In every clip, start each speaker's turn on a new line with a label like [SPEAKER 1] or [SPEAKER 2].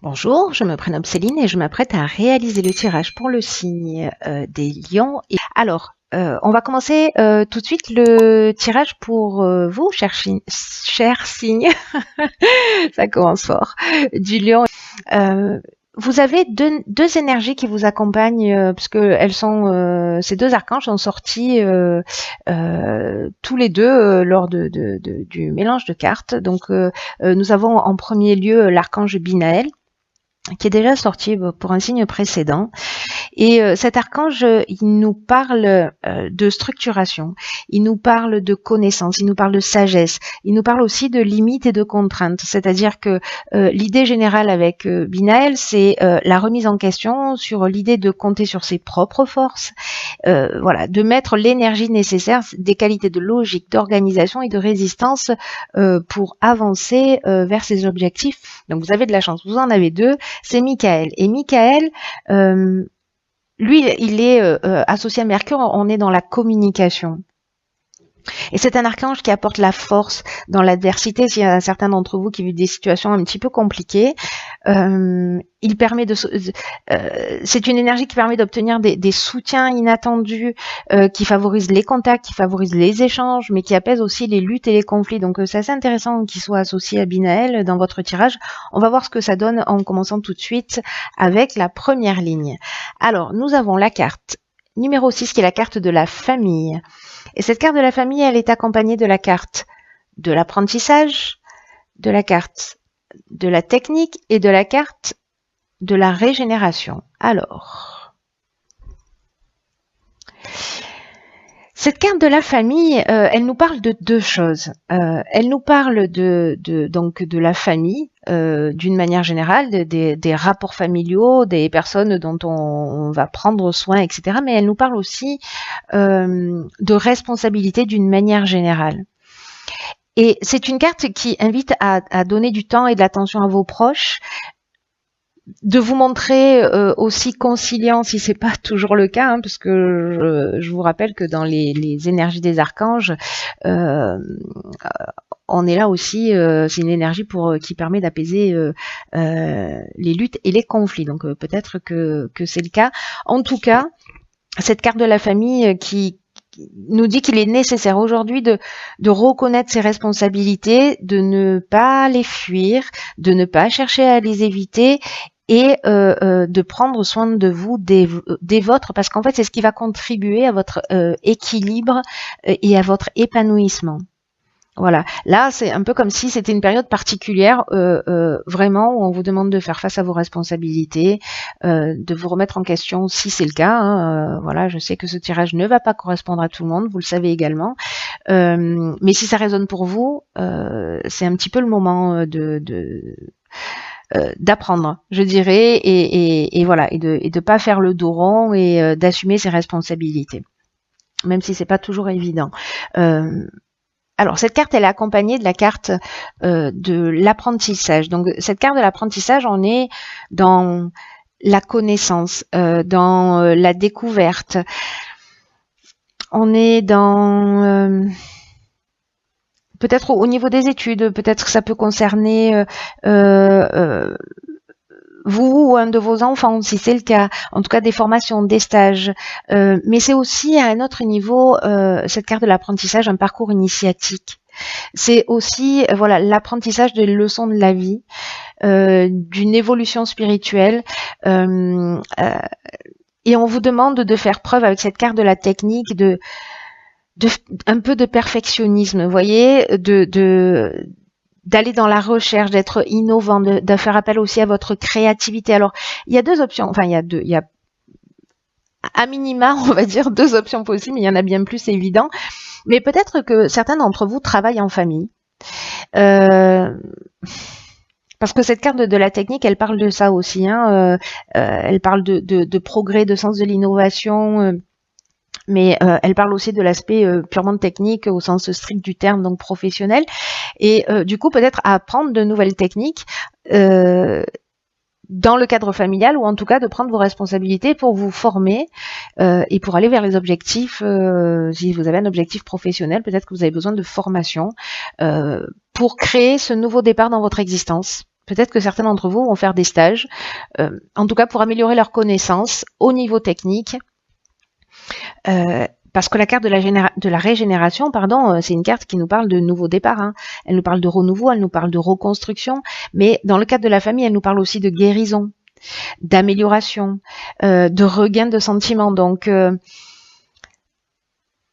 [SPEAKER 1] Bonjour, je me prénomme Céline et je m'apprête à réaliser le tirage pour le signe des lions. On va commencer tout de suite le tirage pour vous, cher signe. Ça commence fort. Du lion. Euh, Vous avez deux énergies qui vous accompagnent parce que ces deux archanges sont sortis tous les deux lors du mélange de cartes. Donc nous avons en premier lieu l'archange Binaël, qui est déjà sorti pour un signe précédent. Et cet archange, il nous parle de structuration, il nous parle de connaissance, il nous parle de sagesse, il nous parle aussi de limites et de contraintes. C'est-à-dire que l'idée générale avec Binaël, c'est la remise en question sur l'idée de compter sur ses propres forces, voilà, de mettre l'énergie nécessaire, des qualités de logique, d'organisation et de résistance pour avancer vers ses objectifs. Donc vous avez de la chance, vous en avez deux, c'est Michael. Et Michael, lui, il est associé à Mercure, on est dans la communication. Et c'est un archange qui apporte la force dans l'adversité. S'il y a certains d'entre vous qui vivent des situations un petit peu compliquées, il permet c'est une énergie qui permet d'obtenir des soutiens inattendus, qui favorisent les contacts, qui favorisent les échanges, mais qui apaisent aussi les luttes et les conflits. Donc c'est assez intéressant qu'il soit associé à Binaël dans votre tirage. On va voir ce que ça donne en commençant tout de suite avec la première ligne. Alors, nous avons la carte numéro 6 qui est la carte de la famille. Et cette carte de la famille, elle est accompagnée de la carte de l'apprentissage, de la carte de la technique et de la carte de la régénération. Alors, cette carte de la famille, elle nous parle de deux choses. Elle nous parle donc de la famille, d'une manière générale, des rapports familiaux, des personnes dont on va prendre soin, etc. Mais elle nous parle aussi de responsabilité d'une manière générale. Et c'est une carte qui invite à donner du temps et de l'attention à vos proches, de vous montrer aussi conciliant si c'est pas toujours le cas, parce que je vous rappelle que dans les énergies des archanges, on est là aussi, c'est une énergie qui permet d'apaiser les luttes et les conflits. Donc peut-être que c'est le cas. En tout cas, cette carte de la famille qui nous dit qu'il est nécessaire aujourd'hui de reconnaître ses responsabilités, de ne pas les fuir, de ne pas chercher à les éviter et de prendre soin de vous, des vôtres, parce qu'en fait, c'est ce qui va contribuer à votre équilibre et à votre épanouissement. Voilà, là c'est un peu comme si c'était une période particulière, vraiment où on vous demande de faire face à vos responsabilités, de vous remettre en question si c'est le cas. Hein, voilà, je sais que ce tirage ne va pas correspondre à tout le monde, vous le savez également, mais si ça résonne pour vous, c'est un petit peu le moment d'apprendre, je dirais, et voilà, et de pas faire le dos rond et d'assumer ses responsabilités, même si c'est pas toujours évident. Alors, cette carte, elle est accompagnée de la carte de l'apprentissage. Donc, cette carte de l'apprentissage, on est dans la connaissance, dans la découverte. On est dans... peut-être au niveau des études, peut-être que ça peut concerner vous ou un de vos enfants, si c'est le cas, en tout cas des formations, des stages, mais c'est aussi à un autre niveau, cette carte de l'apprentissage, un parcours initiatique. C'est aussi voilà l'apprentissage des leçons de la vie, d'une évolution spirituelle, et on vous demande de faire preuve avec cette carte de la technique un peu de perfectionnisme, vous voyez, d'aller dans la recherche, d'être innovant, de faire appel aussi à votre créativité. Alors, il y a deux options, enfin, il y a à minima, on va dire, deux options possibles, mais il y en a bien plus, c'est évident. Mais peut-être que certains d'entre vous travaillent en famille. Parce que cette carte de la technique, elle parle de ça aussi. Hein, elle parle de progrès, de sens de l'innovation, mais elle parle aussi de l'aspect purement technique au sens strict du terme, donc professionnel. Et du coup, peut-être apprendre de nouvelles techniques dans le cadre familial, ou en tout cas de prendre vos responsabilités pour vous former et pour aller vers les objectifs. Si vous avez un objectif professionnel, peut-être que vous avez besoin de formation pour créer ce nouveau départ dans votre existence. Peut-être que certains d'entre vous vont faire des stages, en tout cas pour améliorer leurs connaissances au niveau technique. Parce que la carte de la régénération, pardon, c'est une carte qui nous parle de nouveau départ. Hein. Elle nous parle de renouveau, elle nous parle de reconstruction, mais dans le cadre de la famille, elle nous parle aussi de guérison, d'amélioration, de regain de sentiments. Donc,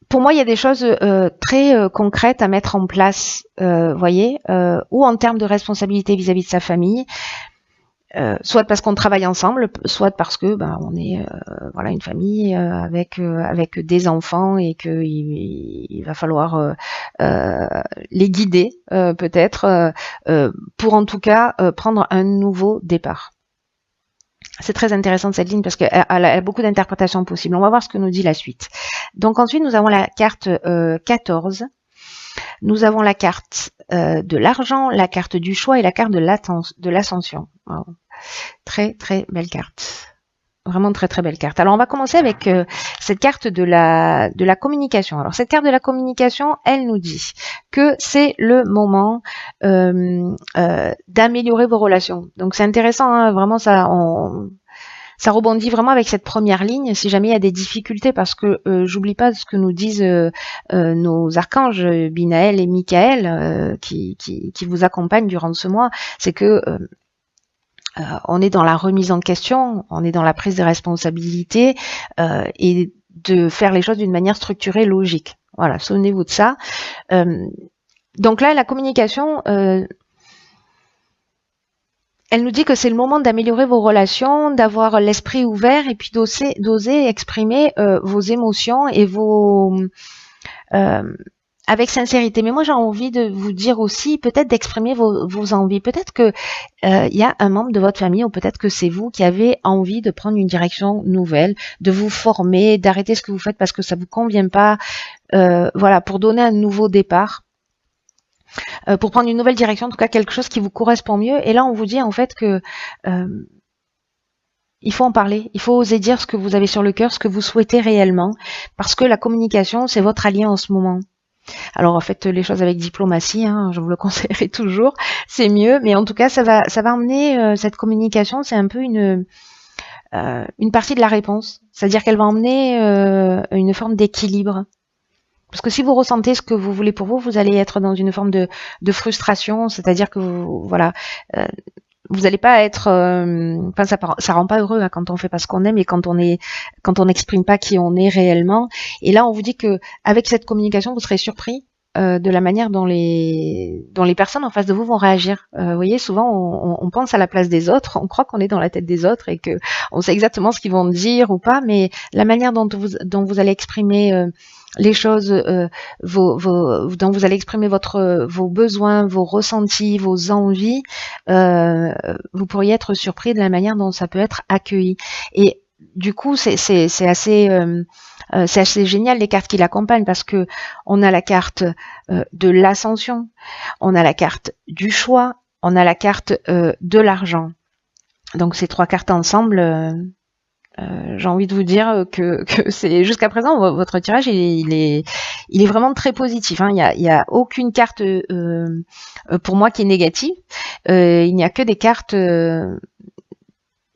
[SPEAKER 1] pour moi, il y a des choses très concrètes à mettre en place, voyez, ou en termes de responsabilité vis-à-vis de sa famille. Soit parce qu'on travaille ensemble, soit parce que on est voilà une famille avec des enfants et que il va falloir les guider peut-être pour en tout cas prendre un nouveau départ. C'est très intéressant cette ligne parce qu'elle a beaucoup d'interprétations possibles. On va voir ce que nous dit la suite. Donc ensuite nous avons la carte 14. Nous avons la carte de l'argent, la carte du choix et la carte de l'ascension. Wow. Très très belle carte. Vraiment très très belle carte. Alors on va commencer avec cette carte de la communication. Alors cette carte de la communication, elle nous dit que c'est le moment d'améliorer vos relations. Donc c'est intéressant, hein, vraiment ça rebondit vraiment avec cette première ligne, si jamais il y a des difficultés, parce que j'oublie pas ce que nous disent nos archanges Binaël et Michael qui vous accompagnent durant ce mois, c'est que on est dans la remise en question, on est dans la prise de responsabilité et de faire les choses d'une manière structurée, logique. Voilà, souvenez-vous de ça. Donc là, la communication, elle nous dit que c'est le moment d'améliorer vos relations, d'avoir l'esprit ouvert et puis d'oser exprimer vos émotions et vos avec sincérité. Mais moi, j'ai envie de vous dire aussi, peut-être d'exprimer vos envies. Peut-être que il y a un membre de votre famille, ou peut-être que c'est vous qui avez envie de prendre une direction nouvelle, de vous former, d'arrêter ce que vous faites parce que ça vous convient pas. Voilà, pour donner un nouveau départ. Pour prendre une nouvelle direction, en tout cas quelque chose qui vous correspond mieux. Et là, on vous dit en fait que il faut en parler, il faut oser dire ce que vous avez sur le cœur, ce que vous souhaitez réellement, parce que la communication, c'est votre allié en ce moment. Alors faites les choses avec diplomatie, hein, je vous le conseillerais toujours, c'est mieux, mais en tout cas ça va emmener cette communication, c'est un peu une partie de la réponse, c'est-à-dire qu'elle va emmener une forme d'équilibre. Parce que si vous ressentez ce que vous voulez pour vous, vous allez être dans une forme de frustration, c'est-à-dire que voilà, vous n'allez pas être, ça rend pas heureux hein, quand on fait pas ce qu'on aime et quand on n'exprime pas qui on est réellement. Et là, on vous dit que avec cette communication, vous serez surpris de la manière dont les personnes en face de vous vont réagir. Vous voyez, souvent on pense à la place des autres, on croit qu'on est dans la tête des autres et que on sait exactement ce qu'ils vont dire ou pas, mais la manière dont vous allez exprimer les choses, dont vous allez exprimer vos besoins, vos ressentis, vos envies, vous pourriez être surpris de la manière dont ça peut être accueilli. Et du coup, c'est assez génial les cartes qui l'accompagnent parce que on a la carte de l'ascension, on a la carte du choix, on a la carte de l'argent. Donc ces trois cartes ensemble. J'ai envie de vous dire que c'est jusqu'à présent votre tirage il est vraiment très positif. Hein. Il y a aucune carte pour moi qui est négative. Il n'y a que des cartes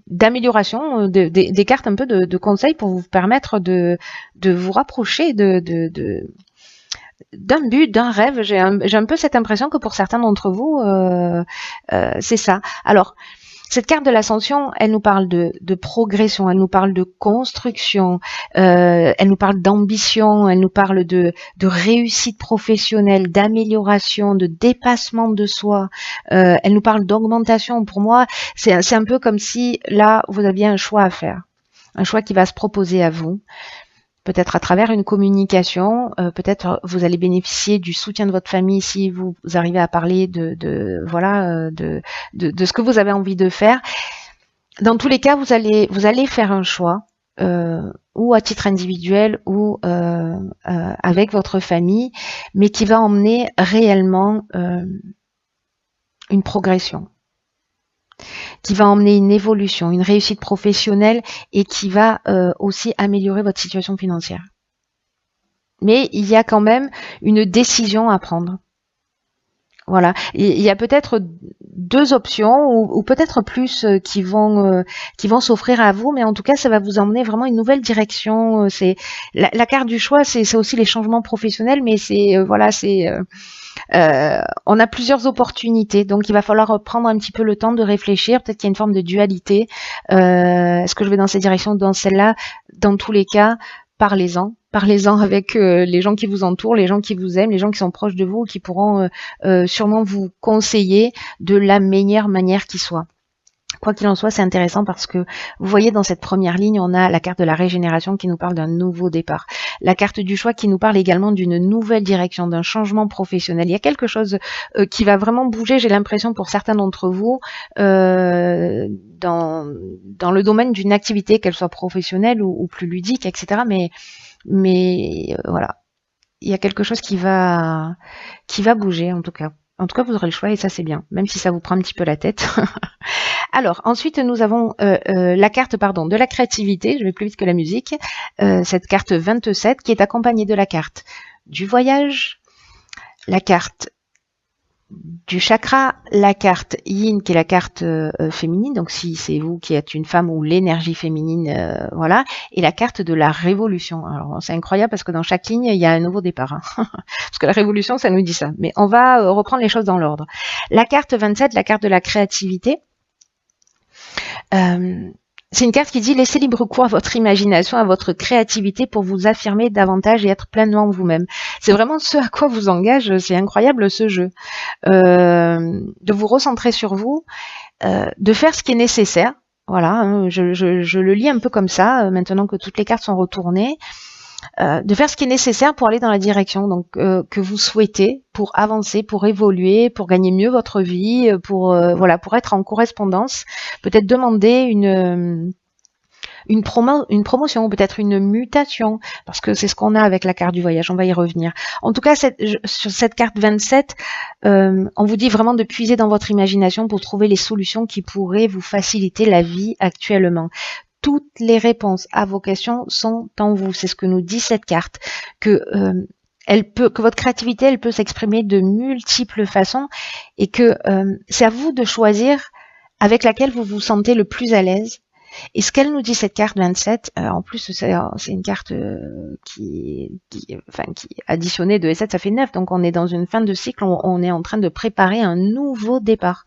[SPEAKER 1] d'amélioration, des cartes un peu de conseils pour vous permettre de vous rapprocher d'un but, d'un rêve. J'ai un peu cette impression que pour certains d'entre vous, c'est ça. Alors. Cette carte de l'ascension, elle nous parle de progression, elle nous parle de construction, elle nous parle d'ambition, elle nous parle de réussite professionnelle, d'amélioration, de dépassement de soi, elle nous parle d'augmentation. Pour moi, c'est un peu comme si là, vous aviez un choix à faire, un choix qui va se proposer à vous. Peut-être à travers une communication, peut-être vous allez bénéficier du soutien de votre famille si vous arrivez à parler de ce que vous avez envie de faire. Dans tous les cas, vous allez faire un choix, ou à titre individuel ou avec votre famille, mais qui va emmener réellement une progression, qui va emmener une évolution, une réussite professionnelle et qui va aussi améliorer votre situation financière. Mais il y a quand même une décision à prendre. Voilà, il y a peut-être deux options ou peut-être plus qui vont s'offrir à vous, mais en tout cas, ça va vous emmener vraiment une nouvelle direction. C'est la carte du choix, c'est aussi les changements professionnels, mais c'est voilà, c'est on a plusieurs opportunités, donc il va falloir prendre un petit peu le temps de réfléchir. Peut-être qu'il y a une forme de dualité. Est-ce que je vais dans cette direction ou dans celle-là? Dans tous les cas, parlez-en. Parlez-en avec les gens qui vous entourent, les gens qui vous aiment, les gens qui sont proches de vous, qui pourront sûrement vous conseiller de la meilleure manière qui soit. Quoi qu'il en soit, c'est intéressant parce que vous voyez dans cette première ligne, on a la carte de la régénération qui nous parle d'un nouveau départ. La carte du choix qui nous parle également d'une nouvelle direction, d'un changement professionnel. Il y a quelque chose qui va vraiment bouger, j'ai l'impression pour certains d'entre vous, dans le domaine d'une activité, qu'elle soit professionnelle ou plus ludique, etc. Mais voilà, il y a quelque chose qui va bouger en tout cas. En tout cas, vous aurez le choix et ça c'est bien, même si ça vous prend un petit peu la tête. Alors, ensuite, nous avons la carte de la créativité, je vais plus vite que la musique, cette carte 27 qui est accompagnée de la carte du voyage, la carte du chakra, la carte yin qui est la carte féminine, donc si c'est vous qui êtes une femme ou l'énergie féminine, voilà, et la carte de la révolution. Alors c'est incroyable parce que dans chaque ligne il y a un nouveau départ, hein. Parce que la révolution ça nous dit ça, mais on va reprendre les choses dans l'ordre. La carte 27, la carte de la créativité, c'est une carte qui dit laissez libre cours à votre imagination, à votre créativité pour vous affirmer davantage et être pleinement vous-même. C'est vraiment ce à quoi vous engage, c'est incroyable ce jeu. De vous recentrer sur vous, de faire ce qui est nécessaire. Voilà, hein, je le lis un peu comme ça, maintenant que toutes les cartes sont retournées. De faire ce qui est nécessaire pour aller dans la direction donc que vous souhaitez, pour avancer, pour évoluer, pour gagner mieux votre vie, pour voilà, pour être en correspondance, peut-être demander une promotion, peut-être une mutation, parce que c'est ce qu'on a avec la carte du voyage, on va y revenir. En tout cas, sur cette carte 27, on vous dit vraiment de puiser dans votre imagination pour trouver les solutions qui pourraient vous faciliter la vie actuellement. Toutes les réponses à vos questions sont en vous. C'est ce que nous dit cette carte, que votre créativité, elle peut s'exprimer de multiples façons et que c'est à vous de choisir avec laquelle vous vous sentez le plus à l'aise. Et ce qu'elle nous dit, cette carte 27, en plus c'est une carte qui additionnée de 7, ça fait 9, donc on est dans une fin de cycle, on est en train de préparer un nouveau départ.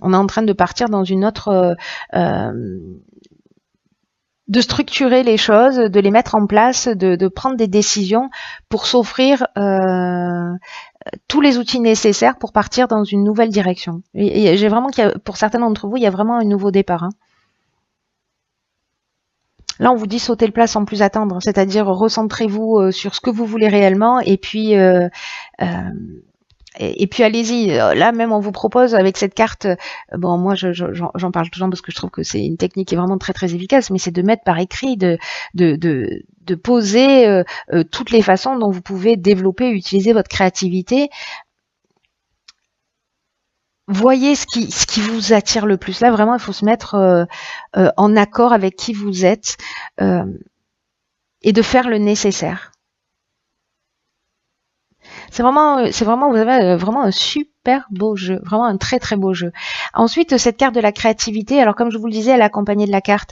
[SPEAKER 1] On est en train de partir dans une autre... de structurer les choses, de les mettre en place, de prendre des décisions pour s'offrir tous les outils nécessaires pour partir dans une nouvelle direction. Et j'ai vraiment, pour certains d'entre vous, il y a vraiment un nouveau départ. Hein. Là, on vous dit sauter le plat sans plus attendre, c'est-à-dire recentrez-vous sur ce que vous voulez réellement et puis allez-y. Là même on vous propose avec cette carte, bon moi j'en parle toujours parce que je trouve que c'est une technique qui est vraiment très très efficace, mais c'est de mettre par écrit, de poser toutes les façons dont vous pouvez développer, utiliser votre créativité. Voyez ce qui vous attire le plus. Là vraiment il faut se mettre en accord avec qui vous êtes et de faire le nécessaire. C'est vraiment, vous avez vraiment un super beau jeu, vraiment un très très beau jeu. Ensuite, cette carte de la créativité, alors comme je vous le disais, elle est accompagnée de la carte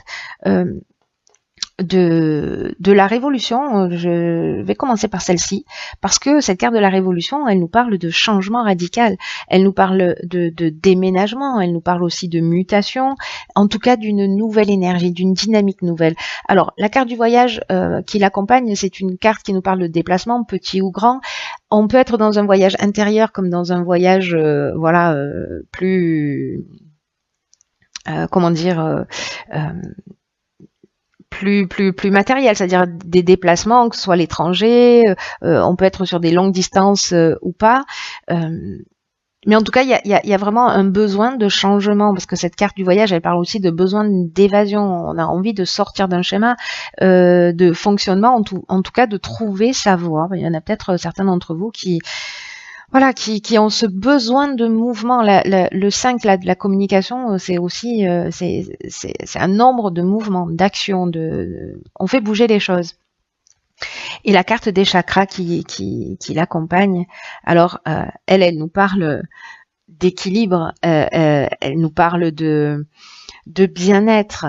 [SPEAKER 1] de la révolution. Je vais commencer par celle-ci, parce que cette carte de la révolution, elle nous parle de changement radical, elle nous parle de déménagement, elle nous parle aussi de mutation, en tout cas d'une nouvelle énergie, d'une dynamique nouvelle. Alors, la carte du voyage qui l'accompagne, c'est une carte qui nous parle de déplacement, petit ou grand. On peut être dans un voyage intérieur comme dans un voyage, plus, comment dire, plus matériel, c'est-à-dire des déplacements, que ce soit à l'étranger, on peut être sur des longues distances ou pas. Mais en tout cas, il y a vraiment un besoin de changement, parce que cette carte du voyage, elle parle aussi de besoin d'évasion. On a envie de sortir d'un schéma de fonctionnement, en tout cas de trouver sa voie. Il y en a peut-être certains d'entre vous qui ont ce besoin de mouvement. Le 5 de la communication, c'est aussi c'est un nombre de mouvements, d'actions, on fait bouger les choses. Et la carte des chakras qui l'accompagne, alors elle nous parle d'équilibre, elle nous parle de bien-être,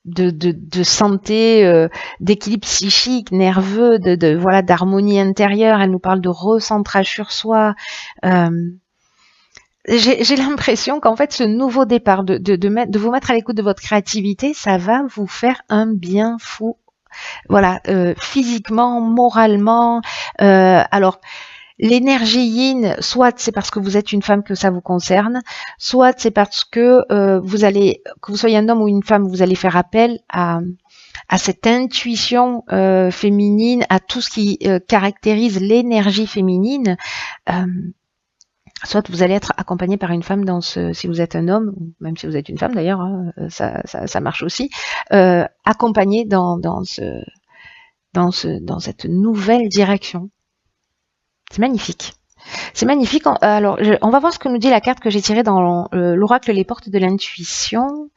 [SPEAKER 1] de santé, d'équilibre psychique, nerveux, voilà, d'harmonie intérieure. Elle nous parle de recentrage sur soi. J'ai l'impression qu'en fait, ce nouveau départ, de vous mettre à l'écoute de votre créativité, ça va vous faire un bien fou. Voilà, physiquement, moralement. Alors, l'énergie yin, soit c'est parce que vous êtes une femme que ça vous concerne, soit c'est parce que que vous soyez un homme ou une femme, vous allez faire appel à cette intuition féminine, à tout ce qui caractérise l'énergie féminine. Soit vous allez être accompagné par une femme si vous êtes un homme, ou même si vous êtes une femme d'ailleurs, hein, ça marche aussi, accompagné dans cette nouvelle direction. C'est magnifique. C'est magnifique. Alors, on va voir ce que nous dit la carte que j'ai tirée dans l'oracle Les Portes de l'Intuition.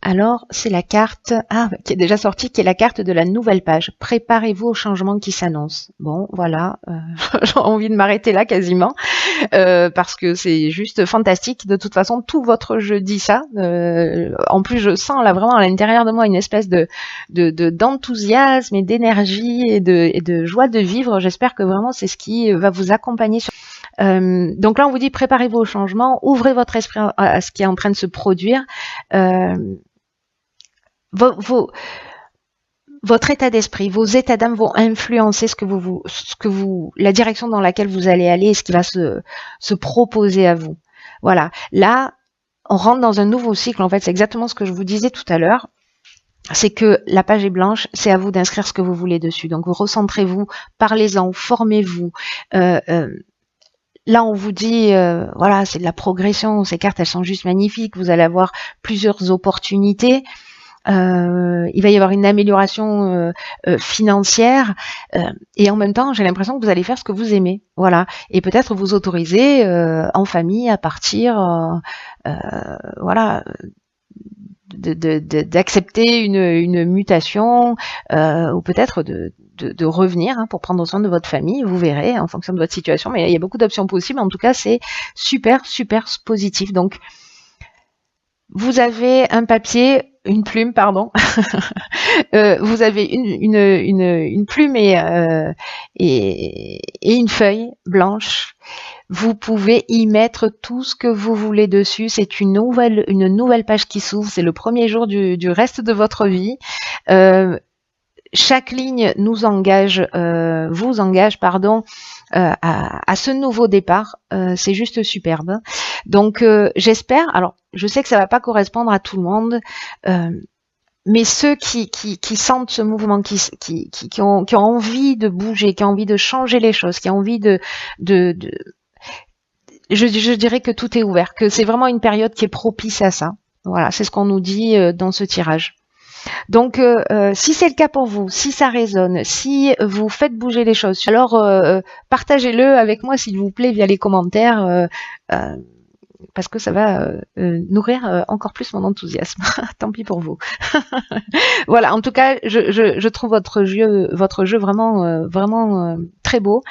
[SPEAKER 1] Alors, c'est la carte qui est déjà sortie, qui est la carte de la nouvelle page. Préparez-vous au changement qui s'annonce. Bon, voilà, j'ai envie de m'arrêter là quasiment, parce que c'est juste fantastique. De toute façon, tout votre jeu dit ça. En plus, je sens là vraiment à l'intérieur de moi une espèce d'enthousiasme et d'énergie et de joie de vivre. J'espère que vraiment c'est ce qui va vous accompagner. Donc là, on vous dit préparez-vous au changement, ouvrez votre esprit à ce qui est en train de se produire. Votre état d'esprit, vos états d'âme vont influencer la direction dans laquelle vous allez aller et ce qui va se proposer à vous. Voilà. Là, on rentre dans un nouveau cycle. En fait, c'est exactement ce que je vous disais tout à l'heure. C'est que la page est blanche, c'est à vous d'inscrire ce que vous voulez dessus. Donc, vous recentrez-vous, parlez-en, formez-vous. Là, on vous dit, voilà, c'est de la progression. Ces cartes, elles sont juste magnifiques. Vous allez avoir plusieurs opportunités. Il va y avoir une amélioration financière et en même temps j'ai l'impression que vous allez faire ce que vous aimez, voilà, et peut-être vous autoriser en famille à partir voilà, d'accepter une mutation ou peut-être de revenir pour prendre soin de votre famille. Vous verrez en fonction de votre situation, mais il y a beaucoup d'options possibles. En tout cas, c'est super positif. Donc vous avez un papier, une plume, pardon. Vous avez une plume et une feuille blanche. Vous pouvez y mettre tout ce que vous voulez dessus. C'est une nouvelle page qui s'ouvre. C'est le premier jour du reste de votre vie. Chaque ligne vous engage, à ce nouveau départ. C'est juste superbe. Donc j'espère, alors je sais que ça va pas correspondre à tout le monde, mais ceux qui sentent ce mouvement, qui ont envie de bouger, qui ont envie de changer les choses, qui ont envie je dirais que tout est ouvert, que c'est vraiment une période qui est propice à ça. Voilà, c'est ce qu'on nous dit dans ce tirage. Donc, si c'est le cas pour vous, si ça résonne, si vous faites bouger les choses, alors partagez-le avec moi s'il vous plaît via les commentaires, parce que ça va nourrir encore plus mon enthousiasme. Tant pis pour vous. Voilà, en tout cas, je trouve votre jeu vraiment très beau.